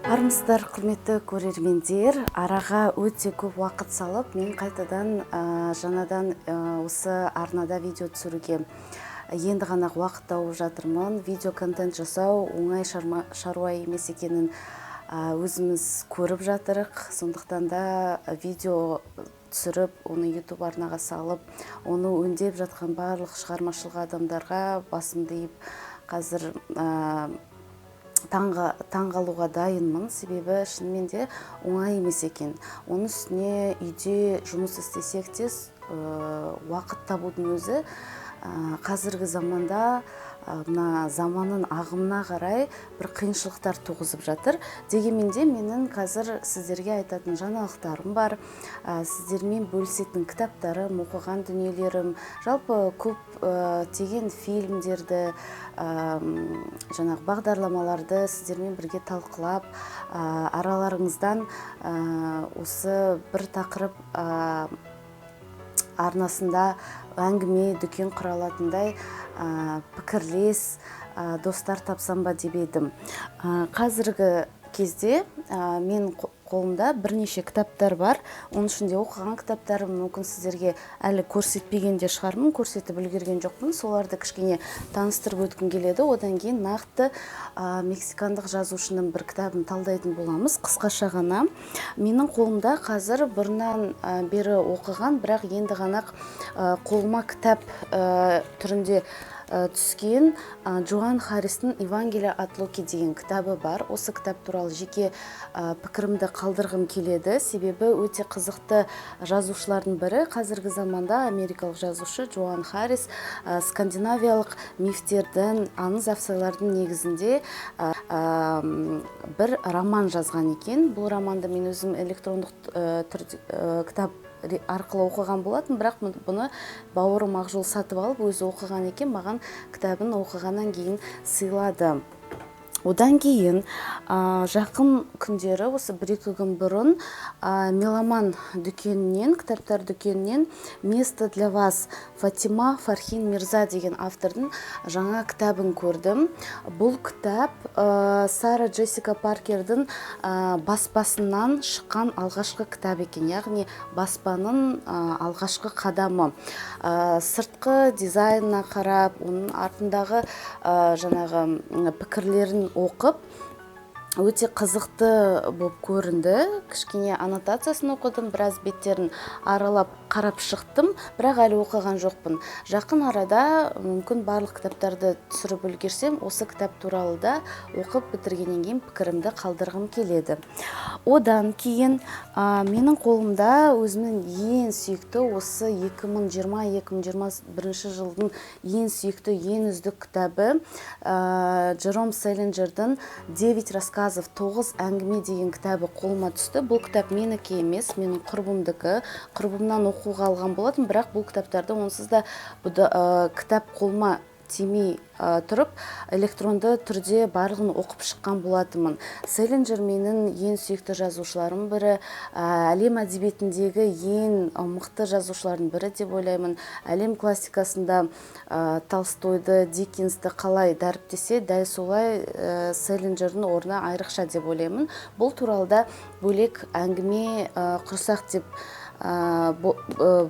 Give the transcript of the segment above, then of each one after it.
Армысыздар, құрметті көрермендер. Араға өте көп уақыт салып, мен қайтадан жаңадан осы арнада видео түсіруге енді ғана уақыт тауып жатырмын. Видео контент жасау оңай шаруа емес екенін өзіміз көріп жатырық. Сондықтан да видео түсіріп, оны YouTube арнаға салып, оны өңдеп жатқан барлық шығармашылық адамдарға басымды иіп, қазір таңғалуға дайынмын, себебі шынымен де оңай емес екен. Оның үстіне үйде жұмыс істесек те уақыт табудың өзі қазіргі заманда мына заманның ағымына қарай бір қиыншылықтар туғызып жатыр. Дегенмен де менің қазір сіздерге айтатын жаңалықтарым бар, сіздермен бөлісетін кітаптарым, оқыған дүниелерім, жалпы көп теген фильмдерді, жаңағы бағдарламаларды сіздермен бірге талқылап, араларыңыздан осы бір тақырып арнасында әңгіме, дүкен құралатындай пікірлес достар тапсам ба деп едім. Қазіргі кезде мен қолымда бірнеше кітаптар бар. Оның ішінде оқыған кітаптарым мүмкін сіздерге әлі көрсетпеген де шығармын, көрсетіп үлгерген жоқпын. Соларды кішкене таныстырып өткім келеді. Одан кейін нақты мексикандық жазушының бір кітабын талдайтын боламыз, қысқаша ғана. Менің қолымда қазір бұрыннан бері оқыған, бірақ енді ғана қолыма кітап түрінде түскен Джоан Харристің «Евангелие от Луки» деген кітабы бар. Осы кітап туралы жеке пікірімді қалдырғым келеді, себебі өте қызықты жазушылардың бірі. Қазіргі заманда америкалық жазушы Джоан Харрис скандинавиялық мифтердің, аңыз әфсайлардың негізінде бір роман жазған екен. Бұл романды мен өзім электрондық кітап арқылы оқыған болатын, бірақ бұны бауырым Ақжол сатып алып, өзі оқыған екен, маған кітабын оқығаннан кейін сыйлады. Одан кейін жақын күндері, осы 1-2 күн бұрын Меломан дүкенінен, кітаптар дүкенінен «Место для вас» Фатима Фархин Мирза деген автордың жаңа кітабын көрдім. Бұл кітап Сара Джессика Паркердің баспасынан шыққан алғашқы кітап екен, яғни баспаның алғашқы қадамы. Сыртқы дизайнына қарап, оның артындағы жаңағы пікірлерін оқып, өте қызықты болып көрінді. Кішкене аннотациясын оқыдым, біраз беттерін аралап қарап шықтым, бірақ әлі оқыған жоқпын. Жақын арада мүмкін барлық кітаптарды түсіріп үлгерсем, осы кітап туралы да оқып бітіргеннен кейін пікірімді қалдырғым келеді. Одан кейін менің қолымда өзімнің ең сүйікті, осы 2020-2021 жылдың ең сүйікті, ең үздік кітабы Джером Селлинджердің «9 рассказов», 9 әңгіме деген кітабы қолыма түсті. Бұл кітап менікі емес, менің құрбымдікі. Құрбымнан оқуға алған болатын, бірақ бұл кітаптарды онсыз да кітап қолыма тимей тұрып, электронды түрде барлығын оқып шыққан болатымын. Селлинджер менің ең сүйікті жазушыларым бірі, әлем әдебиетіндегі ең мықты жазушылардың бірі деп ойлаймын. Әлем классикасында Толстойды, Диккенсті қалай дәріптесе, дәл солай Селлинджердің орны айрықша деп ойлаймын. Бұл туралы да бөлек әңгіме құрсақ деп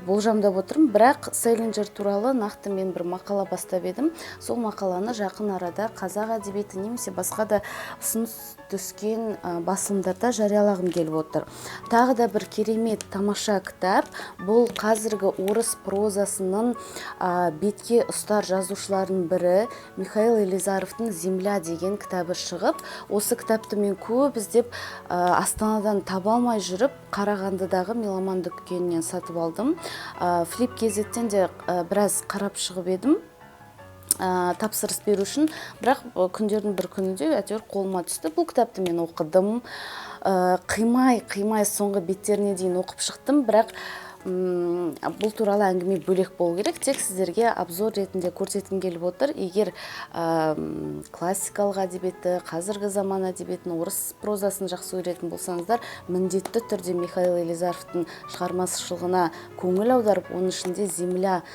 болжамдап отырмын, бірақ Селлинджер туралы нақты мен бір мақала бастап едім. Сол мақаланы жақын арада қазақ әдебиеті немесе басқа да ұсыныс түскен басылымдарда жариялағым келіп отыр. Тағы да бір керемет тамаша кітап. Бұл қазіргі орыс прозасының бетке ұстар жазушылардың бірі Михаил Елизаровтың «Земля» деген кітабы шығып, осы кітапты мен көп іздеп Астанадан таба алмай жүріп, Қарағандыдағы Меломан дүкенінен сатып алдым. Флип KZ-тен де біраз қарап шығып едім тапсырыс беру үшін, бірақ күндердің бір күнінде әйтеуір қолыма түсті. Бұл кітапты мен оқыдым, қимай соңғы беттеріне дейін оқып шықтым, бірақ бұл туралы әңгіме бөлек болу керек. Тек сіздерге обзор ретінде көрсеткім келіп отыр. Егер классикалық әдебиетті, қазіргі заман әдебиетін, орыс прозасын жақсы көретін болсаңыздар, міндетті түрде Михаил Елизаровтың шығармашылығына көңіл аударып, оның ішінде «Земля»,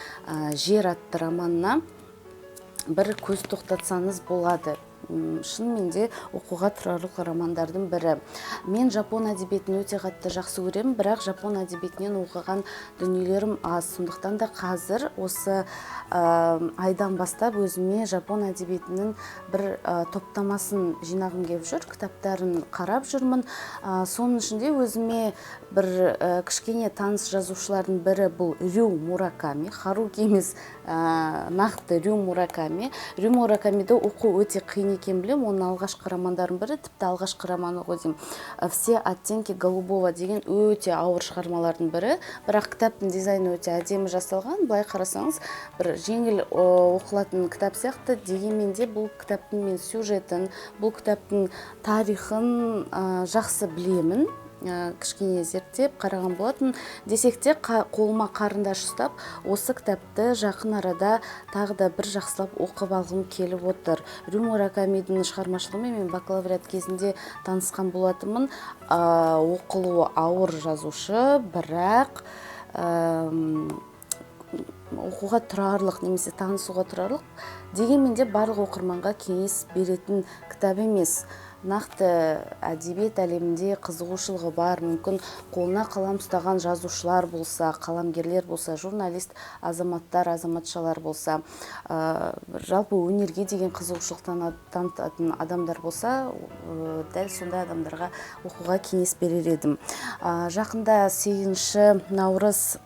«Жер» атты романына бір көз тоқтатсаңыз болады. шынымен де оқуға тұрарлық романдардың бірі. Мен жапон әдебиетін өте қатты жақсы көремін, бірақ жапон әдебиетінен оқыған дүниелерім аз. Сондықтан да қазір осы айдан бастап өзіме жапон әдебиетінің бір топтамасын жинағым келіп жүр, кітаптарын қарап жүрмін. Соның ішінде өзіме бір кішкене таныс жазушылардың бірі бұл Рю Мураками, Харуки емес, нақты Рю Мураками. Рю Муракамиді оқу өте қиын екен білем, оның алғашқы романдардың бірі, тіпті алғашқы романы ғой деймін, «Все оттенки голубого» деген өте ауыр шығармалардың бірі, бірақ кітаптың дизайны өте әдемі жасалған. Былай қарасаңыз, бір жеңіл оқылатын кітап сияқты, дегенмен де бұл кітаптың мен сюжетін, бұл кітаптың тарихын жақсы білемін. Кішкене зерттеп қараған болатын. Десек те қолыма қарындаш ұстап, осы кітапты жақын арада тағы да бір жақсылап оқып алғым келіп отыр. Рю Муракамидің шығармашылығымен мен бакалавриат кезінде танысқан болатынмын. Оқылуы ауыр жазушы, бірақ оқуға тұрарлық немесе танысуға тұрарлық, дегенмен де барлық оқырманға кеңес беретін кітап емес. Нақты әдебиет әлемінде қызығушылығы бар, мүмкін қолына қалам ұстаған жазушылар болса, қаламгерлер болса, журналист, азаматтар, азаматшалар болса, жалпы өнерге деген қызығушылық танытатын адамдар болса, дәл сондай адамдарға оқуға кеңес берер едім. Жақында 8 наурыз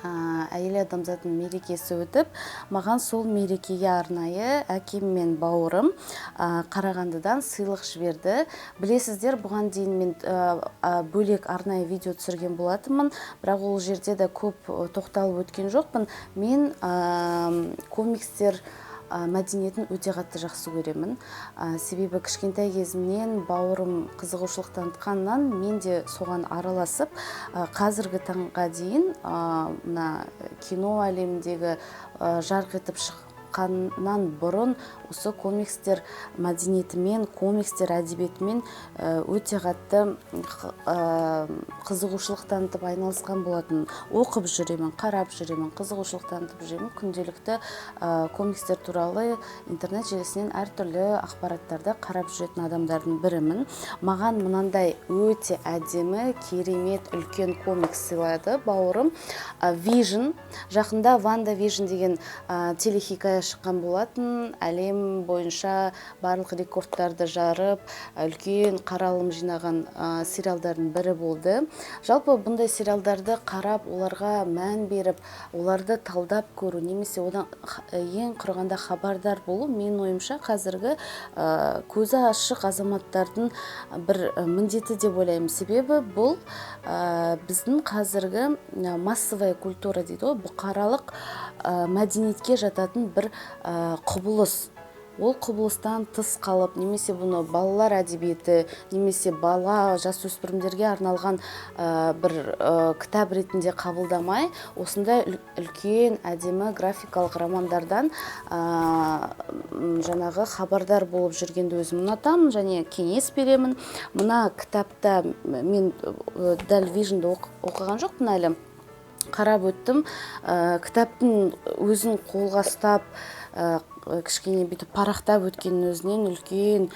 әйел адамзаттың мерекесі өтіп, маған сол мерекеге арнайы әкем мен бауырым Қарағандыдан сыйлық жіберді. Білесіздер, бұған дейін мен бөлек арнайы видео түсірген болатынмын, бірақ ол жерде де көп тоқталып өткен жоқпын. Мен комикстер мәдениетін өте қатты жақсы көремін. Себебі кішкентай кезімнен бауырым қызығушылық танытқаннан мен де соған араласып, қазіргі таңға дейін кино әлеміндегі жарқ етіп шыққаннан бұрын осы комикстер мәдениетімен, комикстер әдебиетімен өте қатты қызығушылық танытып айналысқан болатын. Оқып жүремін, қарап жүремін, қызығушылық танытып жүремін. Күнделікті комикстер туралы интернет желісінен әртүрлі ақпараттарды қарап жүретін адамдардың бірімін. Маған мынандай өте әдемі, керемет, үлкен комикс сыйлады бауырым. Vision, жақында Ванда Vision деген телехикая шыққан болатын. Әлем бойынша барлық рекордтарды жарып, үлкен қаралым жинаған сериалдардың бірі болды. Жалпы бұндай сериалдарды қарап, оларға мән беріп, оларды талдап көру, немесе одан ең құрғанда хабардар болу, менің ойымша қазіргі көзі ашық азаматтардың бір міндеті деп ойлаймын. Себебі бұл біздің қазіргі массовая культура дейді ғой, бұқаралық мәдениетке жататын бір құбылыс. Ол құбылыстан тыс қалып, немесе бұны балалар әдебиеті, немесе бала жасөспірімдерге арналған бір кітап ретінде қабылдамай, осындай үлкен әдемі графикалық романдардан жаңағы хабардар болып жүргенді өзім ұнатамын және кеңес беремін. Мына кітапта мен дәл Vision'ды оқыған жоқпын әлі, қарап өттім. Кітаптың өзін қолға ұстап, кішкене бүйтіп парақтап өткеннің өзінен үлкен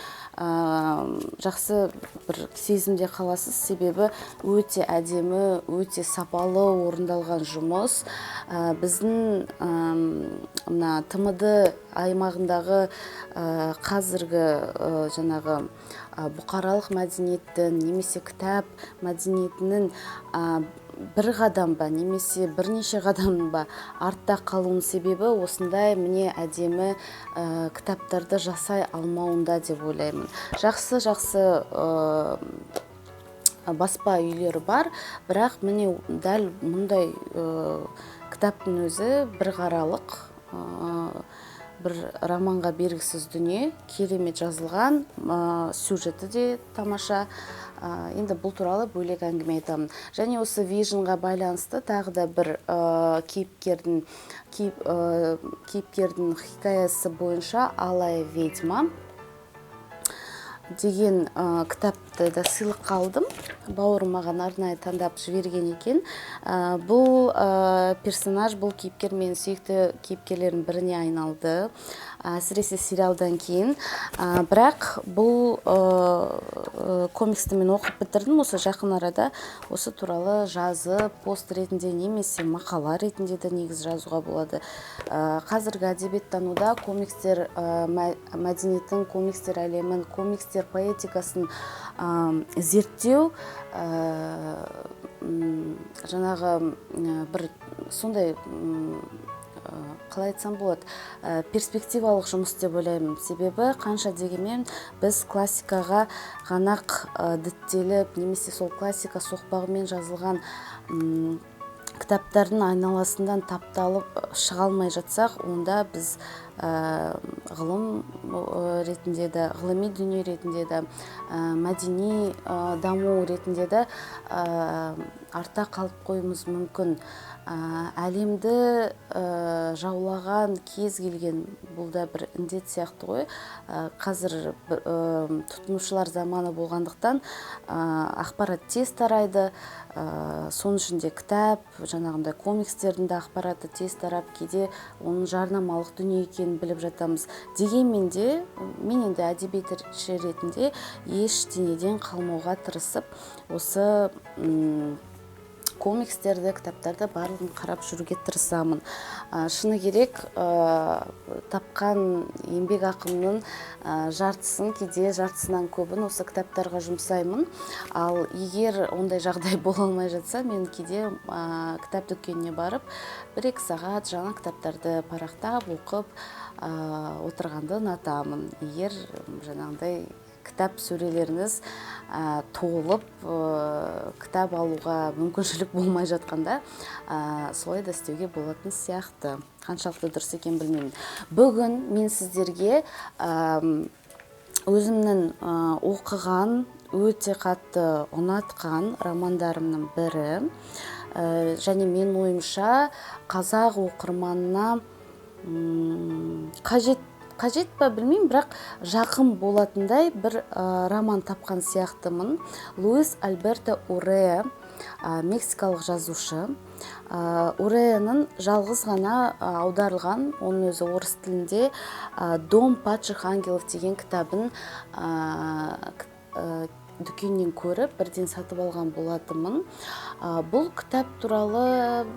жақсы бір сезімде қаласыз. Себебі өте әдемі, өте сапалы орындалған жұмыс. Біздің ТМД аймағындағы қазіргі жаңағы бұқаралық мәдениеттің немесе кітап мәдениетінің бір қадам ба, немесе бірнеше қадам ба артта қалуының себебі осындай міне әдемі кітаптарды жасай алмауында деп ойлаймын. Жақсы баспа үйлері бар, бірақ міне дәл мұндай кітаптың өзі бір қаралық, бір романға бергісіз дүние, керемет жазылған, сюжеті де тамаша. Енді бұл туралы бөлек әңгіме айтамын. Және осы Vision'ға байланысты тағы да бір кейіпкердің хикаясы бойынша Алая ведьма. деген кітапты да сыйлыққа алдым. Бауырым маған арнайы таңдап жіберген екен. Бұл персонаж, бұл кейіпкер менің сүйікті кейіпкерлердің біріне айналды, әсіресе сериалдан кейін. Бірақ бұл комиксті мен оқып бітірдім. Осы жақын арада осы туралы жазып, пост ретінде немесе мақала ретінде де негіз жазуға болады. Қазіргі әдебиеттануда комикстер мәдениетін, комикстер әлемін, комикстер поэтикасын зерттеу жаңағы бір сондай қалай айтсам болады, перспективалық жұмыс деп ойлаймын. Себебі қанша дегенмен біз классикаға ғана діттеліп, немесе сол классика соқпағымен жазылған кітаптардың айналасынан тапталып шыға алмай жатсақ, онда біз ғылым ретінде де, ғылыми дүние ретінде де, мәдени даму ретінде де арта қалып қоюымыз мүмкін. Әлемді жаулаған кез келген, бұл да бір індет сияқты ғой. Қазір тұтынушылар заманы болғандықтан ақпарат тез тарайды. Соның ішінде кітап, жаңағындай комикстердің де ақпараты тез тарап, кейде оның жарнамалық дүние екенін біліп жатамыз. Дегенмен де мен енді әдебиетші ретінде ештеңеден қалмауға тырысып, осы комикстерді, кітаптарды барлығын қарап жүруге тырысамын. Шыны керек, тапқан еңбек ақымның жартысын, кейде жартысынан көбін осы кітаптарға жұмсаймын. Ал егер ондай жағдай бола алмай жатса, мен кейде кітап дүкеніне барып, 1-2 сағат жаңа кітаптарды парақтап, оқып отырғанды ұнатамын. Егер жаңағындай кітап сөрелеріңіз толып, кітап алуға мүмкіншілік болмай жатқанда, солай да істеуге болатын сияқты. Қаншалықты дұрыс екен білмеймін. Бүгін мен сіздерге өзімнің оқыған, өте қатты ұнатқан романдарымның бірі, және мен ойымша қазақ оқырманына қажет па білмеймін, бірақ жақын болатындай бір роман тапқан сияқтымын. Луис Альберто Уреа, мексикалық жазушы. Уреаның жалғыз ғана аударылған, оның өзі орыс тілінде «Дом падших ангелов» деген кітабын дүкеннен көріп, бірден сатып алған болатынмын. Бұл кітап туралы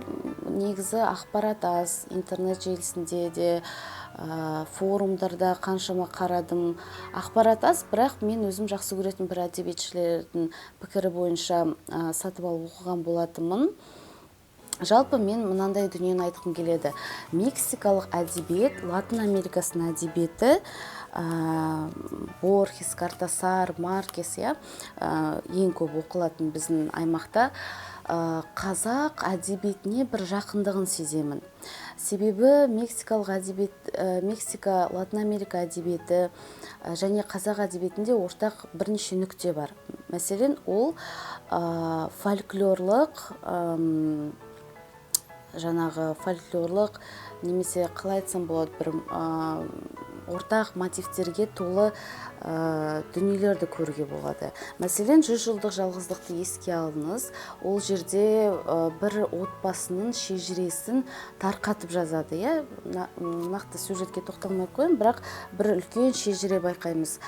негізі ақпарат аз, интернет желісінде де, форумдарда қаншама қарадым. Ақпарат аз, бірақ мен өзім жақсы көретін бір әдебиетшілердің пікірі бойынша сатып алып оқыған болатынмын. Жалпы мен мынандай дүниені айтқым келеді. Мексикалық әдебиет, Латын Америкасының әдебиеті, Борхес, Кортасар, Маркес, ең көп оқылатын біздің аймақта, қазақ әдебиетіне бір жақындығын сеземін. Себебі Мексикалық әдебиет, Мексика, Латын Америка әдебиеті және қазақ әдебиетінде ортақ бірнеше нүкте бар. Мәселен, ол фольклорлық, немесе қалай айтсам болады, бір ортақ мотивтерге толы дүниелерді көруге болады. Мәселен, 100 жылдық жалғыздықты еске алыңыз. Ол жерде бір отбасының шежіресін тарқатып жазады. Нақты сюжетке тоқталмай қойын, бірақ бір үлкен шежіре байқаймыз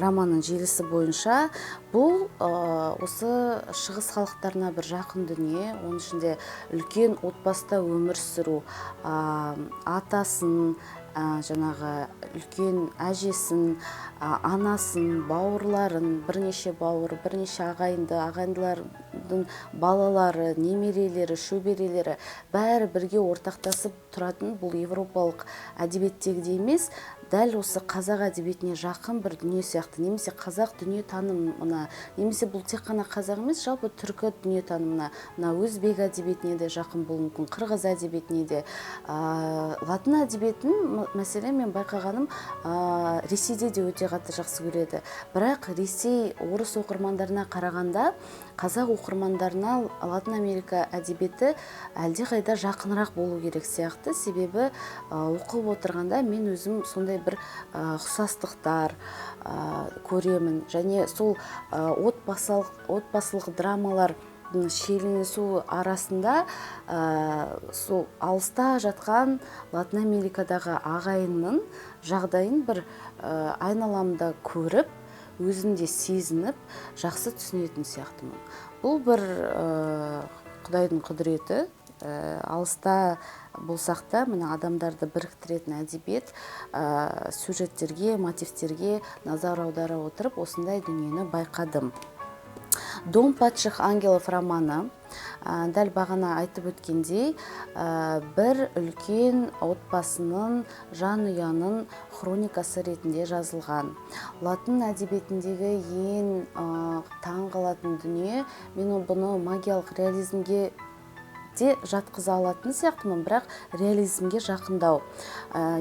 романның желісі бойынша. Бұл осы шығыс халықтарына бір жақын дүние. Оның ішінде үлкен отбасыда өмір сүру, атасын, жаңағы үлкен әжесін, анасын, бауырларын, бірнеше бауыр, бірнеше ағайынды, ағайындылардың балалары, немерелері, шөберелері бәрі бірге ортақтасып тұратын бұл европалық әдебиеттегідей емес, дәл осы қазақ әдебиетіне жақын бір дүние сияқты, немесе қазақ дүние танымына, немесе бұл тек қана қазақ емес, жалпы түркі дүние танымына, өзбек әдебиетіне де жақын болуы мүмкін, қырғыз әдебиетіне де. Латын әдебиетін, мәселен, мен байқағаным, Ресейде де өте қатты жақсы көреді. Бірақ Ресей орыс оқырмандарына қарағанда, қазақ оқырмандарына Латын Америка әдебиеті әлде қайда жақынырақ болу керек сияқты. Себебі оқып отырғанда мен өзім сондай сондай бір ұқсастықтар көремін. Және сол отбасылық драмалар шиеленісу арасында сол алыста жатқан Латын Америкадағы ағайынның жағдайын бір айналамда көріп, өзімде сезініп, жақсы түсінетін сияқтымын. Бұл бір Құдайдың құдіреті. Алыста болсақ та, міне адамдарды біріктіретін әдебиет, сюжеттерге, мотивтерге назар аудара отырып, осындай дүниені байқадым. «Дом падших ангелов» романы, дәл бағана айтып өткендей, бір үлкен отбасының жанұяның хроникасы ретінде жазылған. Латын әдебиетіндегі ең таң қалатын дүние, мен бұны магиялық реализмге де жатқыза алатын сияқтымын, бірақ реализмге жақындау.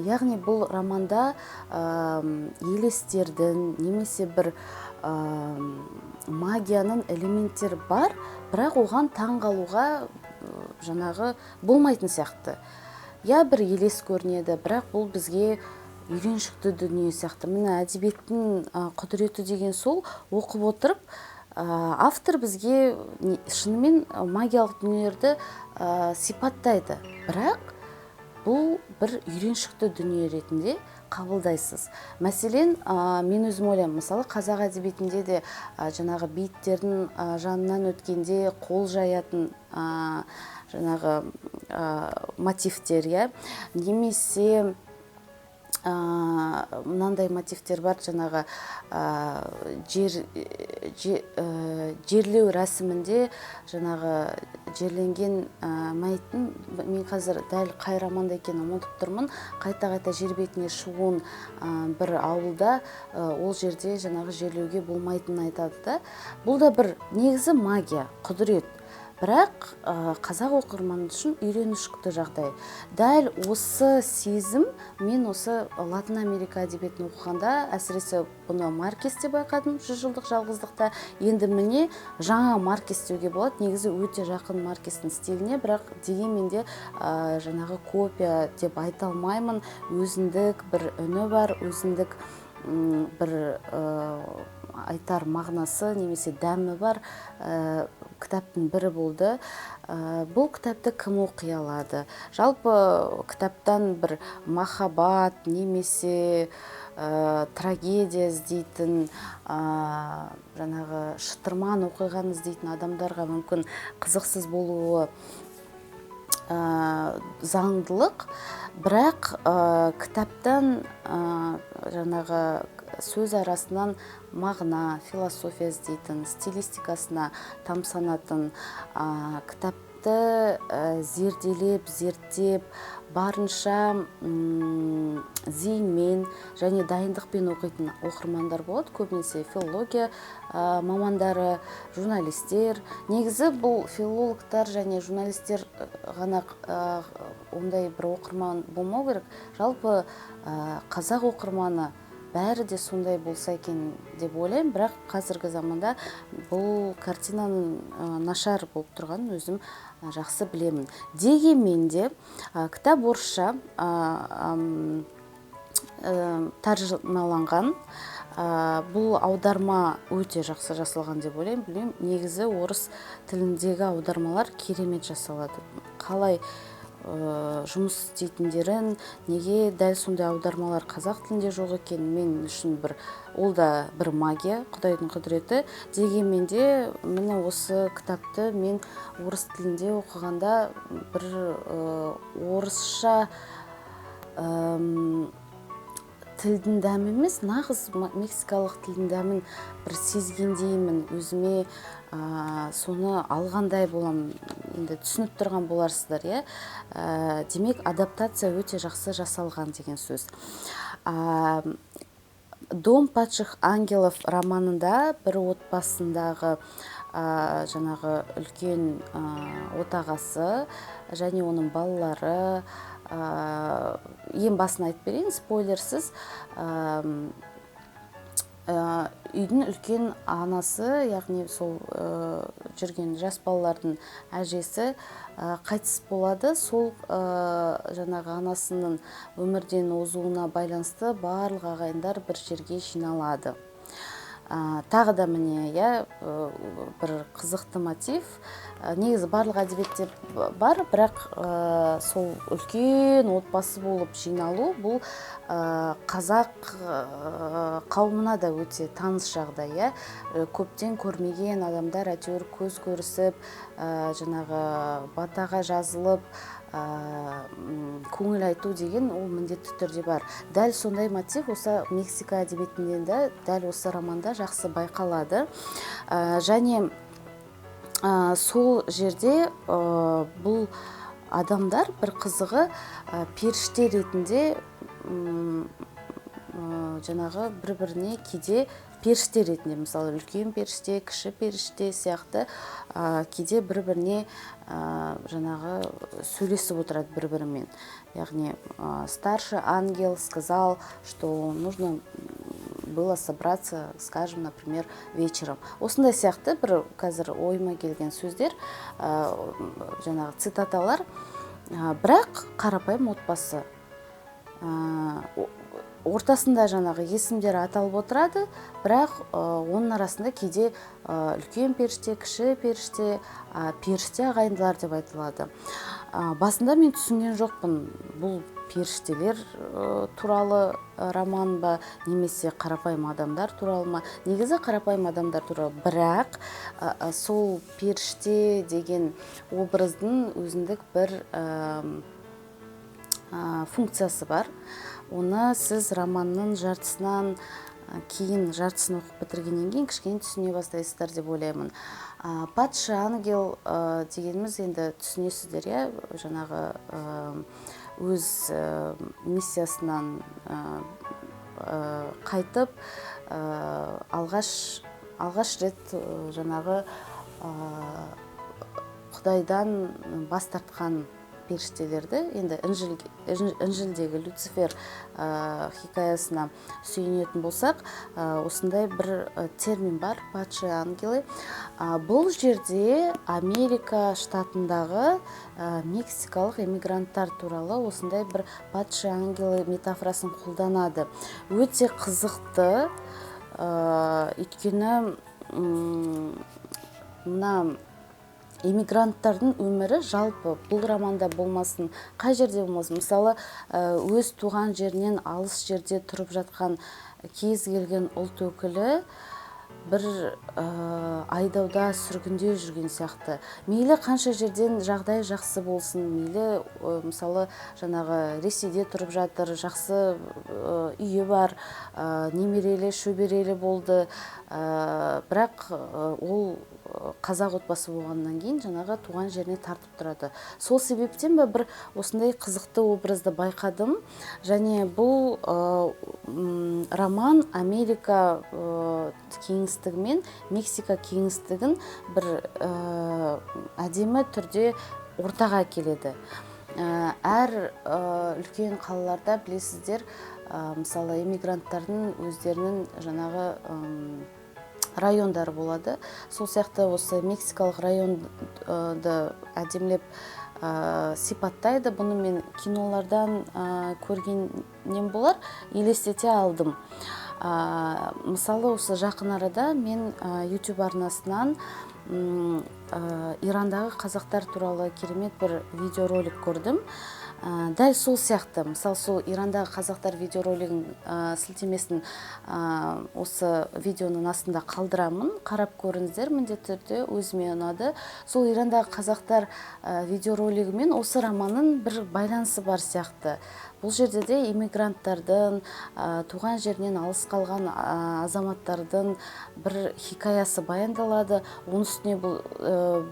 Яғни бұл романда елестердің немесе бір магияның элементтері бар, бірақ оған таң қалуға жаңағы болмайтын сияқты. Бір елес көрінеді, бірақ бұл бізге үйреншікті дүние сияқты. Міне әдебиеттің құдіреті деген сол, оқып отырып, автор бізге шынымен магиялық дүниелерді сипаттайды, бірақ бұл бір үйреншікті дүние ретінде қабылдайсыз. Мәселен, мен өзім ойлаймын, мысалы қазақ әдебиетінде де жаңағы бейіттердің жанынан өткенде қол жаятын жаңағы мотивтер, немесе мынандай мотивтер бар, жаңағы жерлеу рәсімінде жаңағы жерленген мәйіттің, мен қазір дәл қай романда екенін ұмытып тұрмын, қайта-қайта жер бетіне шығуын бір ауылда, ол жерде жаңағы жерлеуге болмайтынын айтады да. Бұл да бір негізі магия, құдірет. Бірақ қазақ оқырманы үшін үйренішікті жағдай. Дәл осы сезім мен осы Латын Америка әдебиетін оқығанда, әсіресе бұны Маркесте байқадым, 100 жылдық жалғыздықта. Енді міне жаңа Маркес деуге болады, негізі өте жақын Маркестің стиліне, бірақ дегенмен де жаңағы копия деп айта алмаймын. Өзіндік бір үні бар, өзіндік бір айтар мағынасы немесе дәмі бар кітаптың бірі болды. Бұл кітапты кім оқи алады? Жалпы кітаптан бір махаббат немесе трагедия іздейтін, жаңағы шытырман оқиғаны іздейтін адамдарға мүмкін қызықсыз болуы заңдылық, бірақ кітаптан жаңағы сөз арасынан мағына, философия іздейтін, стилистикасына тамсанатын, кітапты зерттеп, барынша зейінмен және дайындықпен оқитын оқырмандар болады. Көбінесе филология мамандары, журналистер. Негізі бұл филологтар және журналистер ғана ондай бір оқырман болмау керек. Жалпы қазақ оқырманы бәрі де сондай болса екен деп ойлаймын, бірақ қазіргі заманда бұл картинаның нашар болып тұрғанын өзім жақсы білемін. Дегенмен де кітап орысша тәржімаланған, бұл аударма өте жақсы жасалған деп ойлаймын. Негізі орыс тіліндегі аудармалар керемет жасалады. Қалай жұмыс істейтіндерін, неге дәл сондай аудармалар қазақ тілінде жоқ екен, мен үшін ол да бір магия, Құдайдың құдіреті. Дегенмен де міне осы кітапты мен орыс тілінде оқығанда бір орысша тілдің дәмі емес, нағыз мексикалық тілдің дәмін бір сезгендеймін, өзіме соны алғандай боламын, енді түсініп тұрған боларсыздар, демек адаптация өте жақсы жасалған деген сөз. «Дом падших ангелов» романында бір отбасындағы жаңағы үлкен отағасы және оның балалары, ең басын айтып берейін, спойлерсіз, үйдің үлкен анасы, яғни сол жүрген жас балалардың әжесі қайтыс болады. Сол жаңағы анасының өмірден озуына байланысты барлық ағайындар бір жерге жиналады. Тағы да міне, бір қызықты мотив. Негізі барлық әдебиетте бар, бірақ сол үлкен отбасы болып жиналу бұл қазақ қауымына да өте таныс жағдай. Көптен көрмеген адамдар әйтеуір көз көрісіп, жаңағы батаға жазылып, көңіл айту деген ол міндетті түрде бар. Дәл сондай мотив осы Мексика әдебиетінде де дәл осы романда жақсы байқалады. Және сол жерде бұл адамдар бір қызығы періште ретінде жаңағы бір-біріне кейде періште ретінде, мысалы үлкен періште, кіші періште сияқты кейде бір-біріне жаңағы сөйлесіп отырады бір-бірімен. Яғни старший ангел сказал, что нужно было собраться, скажем, например, вечером. Осындай сияқты бір қазір ойыма келген сөздер, жаңағы цитаталар, бірақ қарапайым отбасы. Ортасында жаңағы есімдері аталып отырады, бірақ оның арасында кейде үлкен періште, кіші періште, періште ағайындылар деп айтылады. Басында мен түсінген жоқпын, бұл періштелер туралы роман ба, немесе қарапайым адамдар туралы ма. Негізі қарапайым адамдар туралы, бірақ сол періште деген образдың өзіндік бір функциясы бар. Оны сіз романның жартысынан кейін, жартысын оқып бітіргеннен кейін кішкене түсіне бастайсыздар деп ойлаймын. Патша ангел дегеніміз енді түсінесіздер, жаңағы өз миссиясынан қайтып, алғаш рет жаңағы Құдайдан бас тартқан періштелерді, енді Інжілдегі Люцифер хикаясына сүйенетін болсақ, осындай бір термин бар, патша ангелы. Бұл жерде Америка штатындағы мексикалық эмигранттар туралы осындай бір патша ангелы метафорасын қолданады. Өте қызықты, өйткені мына эмигранттардың өмірі жалпы бұл романда болмасын, қай жерде болмасын. Мысалы, өз туған жерінен алыс жерде тұрып жатқан кез келген ұлт өкілі бір айдауда, сүргінде жүрген сияқты. Мейлі қанша жерден жағдай жақсы болсын, мейлі мысалы жаңағы Ресейде тұрып жатыр, жақсы үйі бар, немерелі, шөберелі болды, бірақ ол қазақ отбасы болғаннан кейін жаңағы туған жеріне тартып тұрады. Сол себептен бір осындай қызықты образды байқадым. Және бұл роман Америка кеңістігі мен Мексика кеңістігін бір әдемі түрде ортаға келеді. Әр үлкен қалаларда білесіздер, мысалы эмигранттардың өздерінің жаңағы райондары болады. Сол сияқты осы мексикалық районды әдемілеп сипаттайды. Бұны мен кинолардан көргеннен болар, елестете алдым. Мысалы, осы жақын арада мен YouTube арнасынан Ирандағы қазақтар туралы керемет бір видеоролик көрдім. Дәл сол сияқты, мысалы, сол Ирандағы қазақтар видеоролигін сілтемесін осы видеоның астында қалдырамын, қарап көріңіздер, міндетті түрде өзіме ұнады. Сол Ирандағы қазақтар видеоролигімен осы романның бір байланысы бар сияқты. Бұл жерде де иммигранттардың, туған жерінен алыс қалған азаматтардың бір хикаясы баяндалады. Оның үстіне бұл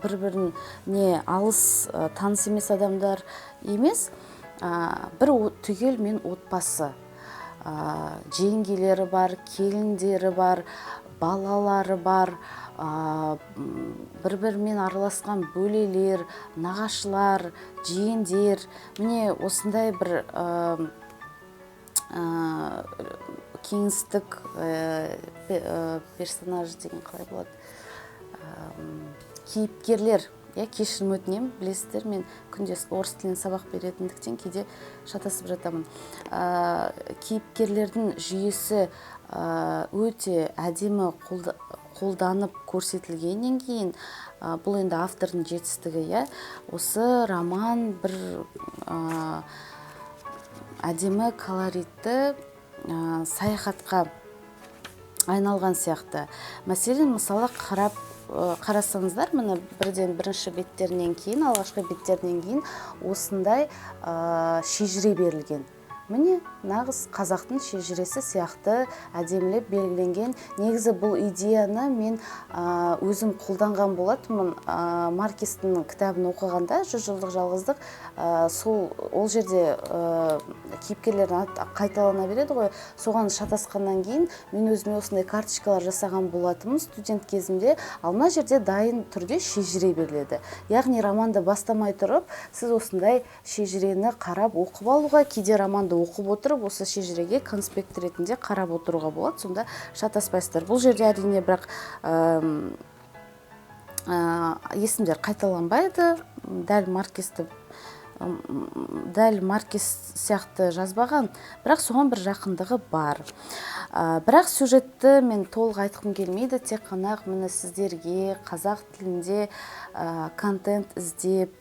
бір-біріне алыс, таныс емес адамдар емес, бір түгел мен отбасы. Жеңгелері бар, келіндері бар, балалары бар, бір-бірімен араласқан бөлелер, нағашылар, жиендер. Міне осындай бір кеңістік персонаж деген қалай болады, кейіпкерлер, кешірім өтінемін, білесіздер, мен күнде орыс тілінен сабақ беретіндіктен кейде шатасып жатамын. Кейіпкерлердің жүйесі өте әдемі қолданып көрсетілгеннен кейін, бұл енді автордың жетістігі, осы роман бір әдемі колоритті саяхатқа айналған сияқты. Мәселен, мысалы қарасаңыздар, міне бірінші беттерінен кейін, алғашқы беттерінен кейін осындай шежіре берілген. Міне, нағыз қазақтың шежіресі сияқты әдемілеп белгіленген. Негізі бұл идеяны мен өзім қолданған болатынмын. Маркестің кітабын оқығанда, 100 жылдық жалғыздық, ол жерде кейіпкерлердің қайталана береді ғой. Соған шатасқаннан кейін мен өзіме осындай карточкалар жасаған болатынмын студент кезімде. Ал мына жерде дайын түрде шежіре беріледі. Яғни романды бастамай тұрып, сіз осындай шежірені қарап оқып алуға, кейде романды оқып отырып, осы шежіреге конспект ретінде қарап отыруға болады, сонда шатаспайсыздар. Бұл жерде әрине бірақ есімдер қайталанбайды, дәл Маркес сияқты жазбаған, бірақ соған бір жақындығы бар. Бірақ сюжетті мен толық айтқым келмейді, тек қана міне сіздерге қазақ тілінде контент іздеп,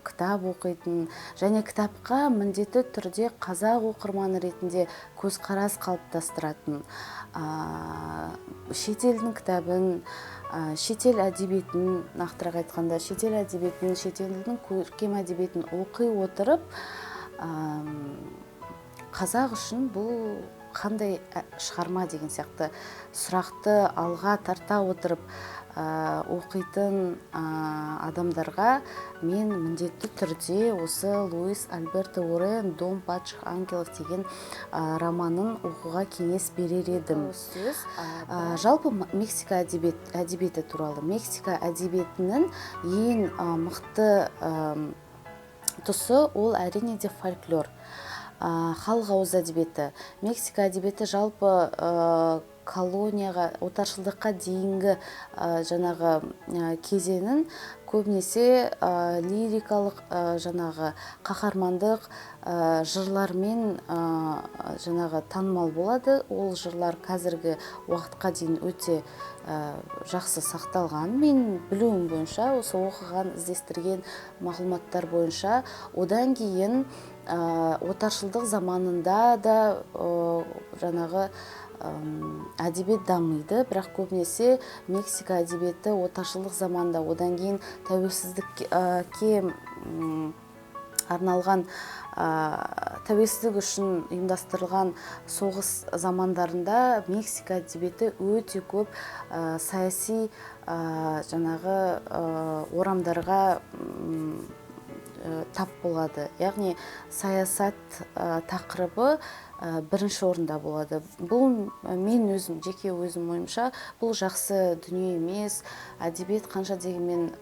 кітап оқитын, және кітапқа міндетті түрде қазақ оқырманы ретінде көзқарас қалыптастыратын, шетелдің кітабын, шетел әдебиетін, нақтырақ айтқанда шетел әдебиетін, шетелдің көркем әдебиетін оқи отырып, қазақ үшін бұл қандай шығарма деген сияқты сұрақты алға тарта отырып оқитын адамдарға мен міндетті түрде осы Луис Альберто Уоррен «Дом падших ангелов» деген романын оқуға кеңес берер едім. Жалпы Мексика әдебиеті туралы. Мексика әдебиетінің ең мықты тұсы ол әрине де фольклор. Халық ауыз әдебиеті. Мексика әдебиеті жалпы колонияға, отаршылдыққа дейінгі жаңағы кезеңін көбінесе лирикалық жаңағы қаһармандық жырлармен жаңағы танымал болады. Ол жырлар қазіргі уақытқа дейін өте жақсы сақталған. Мен білуім бойынша, осы оқыған, іздестірген мағлұматтар бойынша, одан кейін отаршылдық заманында да жаңағы әдебиет дамиды, бірақ көбінесе Мексика әдебиеті отаршылдық заманда, одан кейін тәуелсіздікке арналған, тәуелсіздік үшін ұйымдастырылған соғыс замандарында Мексика әдебиеті өте көп саяси жаңағы орамдарға тап болады. Яғни саясат тақырыбы бірінші орында болады. Бұл мен өзім, жеке өзім ойымша, бұл жақсы дүние емес. Әдебиет қанша дегенмен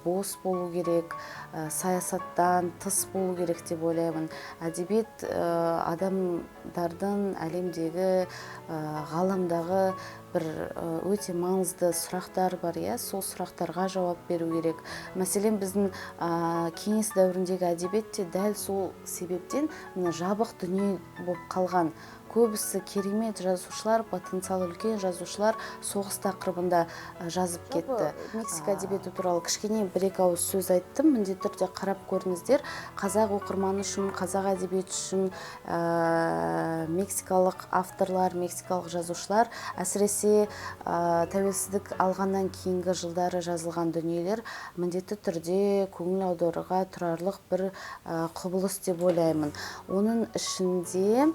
бос болу керек, саясаттан тыс болу керек деп ойлаймын. Әдебиет адамдардың әлемдегі, ғаламдағы бір өте маңызды сұрақтар бар, сол сұрақтарға жауап беру керек. Мәселен, біздің кеңес дәуіріндегі әдебиетте дәл сол себептен жабық дүние болып қалған. Көбісі керемет жазушылар, потенциалы үлкен жазушылар соғыс тақырыбында жазып кетті. Мексика әдебиеті туралы кішкене бір-екі ауыз сөз айттым. Міндетті түрде қарап көріңіздер. Қазақ оқырманы үшін, қазақ әдебиеті үшін мексикалық авторлар, мексикалық жазушылар, әсіресе тәуелсіздік алғаннан кейінгі жылдары жазылған дүниелер міндетті түрде көңіл аударуға тұрарлық бір құбылыс деп ойлаймын. Оның ішінде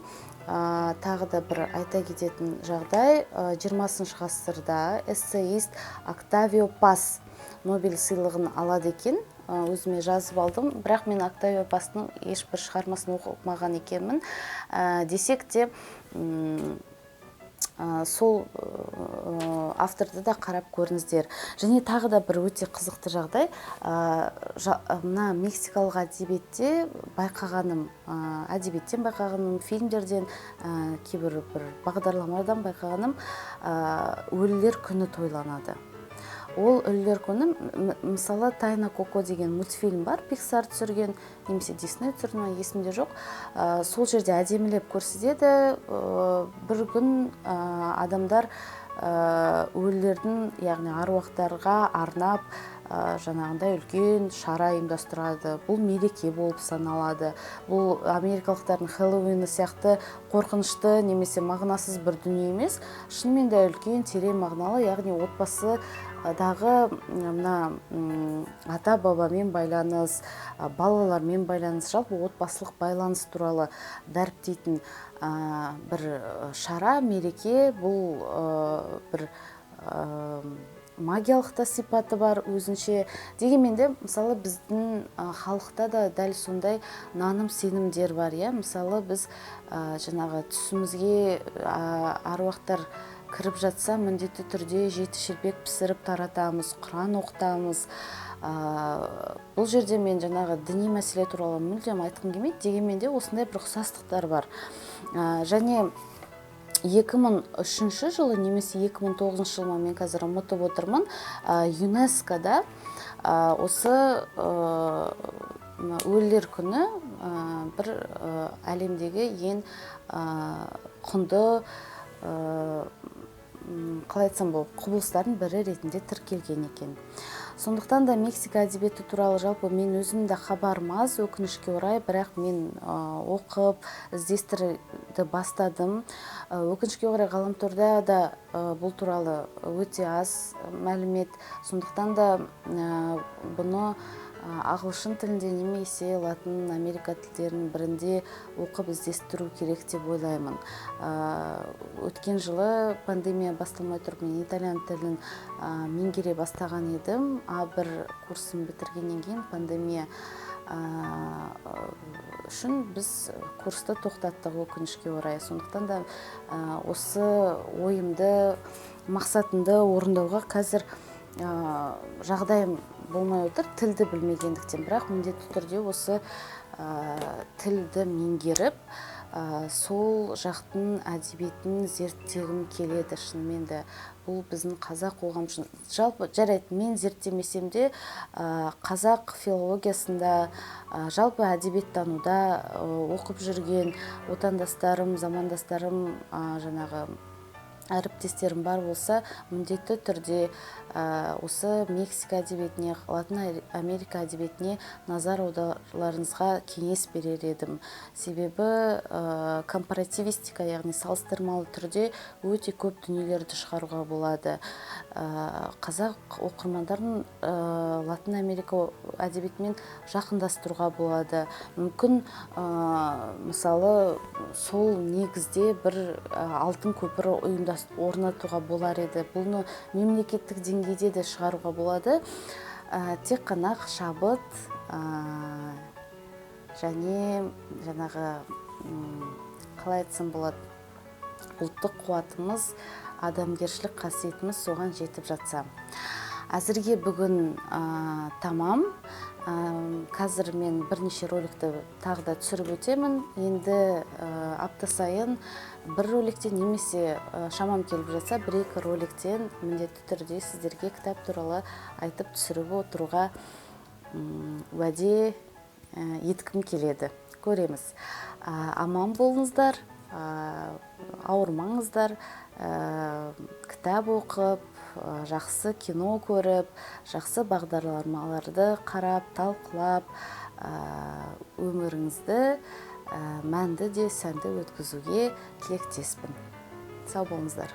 тағы да бір айта кететін жағдай, 20 ғасырда эссеист Октавио Пас Нобель сыйлығын алады екен. Өзіме жазып алдым, бірақ мен Октавио Пастың ешбір шығармасын оқымаған екенмін. Десек те, сол авторды да қарап көріңіздер. Және тағы да бір өте қызықты жағдай, мына мексикалық әдебиеттен байқағаным, фильмдерден, кейбір бір бағдарламадан байқағаным, өлілер күні тойланады. Ол өлілер күні, мысалы Тайна Коко деген мультфильм бар, Pixar түсірген, немесе Disney түсірген, есімде жоқ. Сол жерде әдемілеп көрсетеді. Бір күн адамдар өлілердің, яғни аруақтарға арнап жаңағындай үлкен шара ұйымдастырады. Бұл мереке болып саналады. Бұл америкалықтардың Хэллоуины сияқты қорқынышты немесе мағынасыз бір дүние емес, шынымен де үлкен терең мағыналы, яғни отбасыдағы мына ата-бабамен байланыс, балалармен байланыс, жалпы отбасылық байланыс туралы дәріптейтін бір шара, мереке. Бұл бір магиялық та сипаты бар өзінше. Дегенмен де, мысалы, біздің халықта да дәл сондай наным сенімдер бар. Мысалы, біз жаңағы түсімізге аруақтар кіріп жатса, міндетті түрде жеті шелпек пісіріп таратамыз, Құран оқытамыз. Бұл жерде мен жаңағы діни мәселе туралы мүлдем айтқым келмейді. Дегенмен де осындай бір ұқсастықтар бар. Және 2003 жылы немесе 2009 жылы, мен қазір ұмытып отырмын, ЮНЕСКО-да осы өлілер күні бір әлемдегі ең құнды, қалай айтсам болады, құбылыстардың бірі ретінде тіркелген екен. Сондықтан да Мексика әдебиеті туралы жалпы мен өзім де хабарым аз, өкінішке орай, бірақ мен оқып, іздестіруді бастадым. Өкінішке орай, ғаламторда да бұл туралы өте аз мәлімет. Сондықтан да бұны ағылшын тілінде немесе латын Америка тілдерінің бірінде оқып іздестіру керек деп ойлаймын. Өткен жылы пандемия басталмай тұрып, мен итальян тілін меңгере бастаған едім. А1 курсын бітіргеннен кейін пандемия үшін біз курсты тоқтаттық, өкінішке орай. Сондықтан да осы ойымды, мақсатымды орындауға қазір жағдайым болмай отыр, тілді білмегендіктен. Бірақ міндетті түрде осы тілді меңгеріп, сол жақтың әдебиетін зерттегім келеді. Шынымен де бұл біздің қазақ қоғам үшін, жалпы жарайды, мен зерттемесем де қазақ филологиясында, жалпы әдебиеттануда оқып жүрген отандастарым, замандастарым, жаңағы әріптестерім бар болса, міндетті түрде осы Мексика әдебиетіне, Латын Америка әдебиетіне назар аударуларыңызға кеңес берер едім. Себебі компаративистика, яғни салыстырмалы түрде өте көп дүниелерді шығаруға болады. Қазақ оқырмандарын Латын Америка әдебиетімен жақындастыруға болады. Мүмкін, мысалы, сол негізде бір алтын көпір орнатуға болар еді. Бұны мемлекеттік деңгейде де шығаруға болады. Тек қана шабыт және жаңағы, қалай айтсам болады, ұлттық қуатымыз, адамгершілік қасиетіміз соған жетіп жатса. Әзірге бүгін тамам. Қазір мен бірнеше роликті тағы да түсіріп өтемін. Енді апта сайын бір роликтен немесе шамам келіп жатса, бір-екі роликтен міндетті түрде сіздерге кітап туралы айтып түсіріп отыруға уәде еткім келеді. Көреміз. Аман болыңыздар, ауырмаңыздар, кітап оқып, жақсы кино көріп, жақсы бағдарламаларды қарап, талқылап, өміріңізді мәнді де сәнді өткізуге тілектеспін. Сау болыңыздар.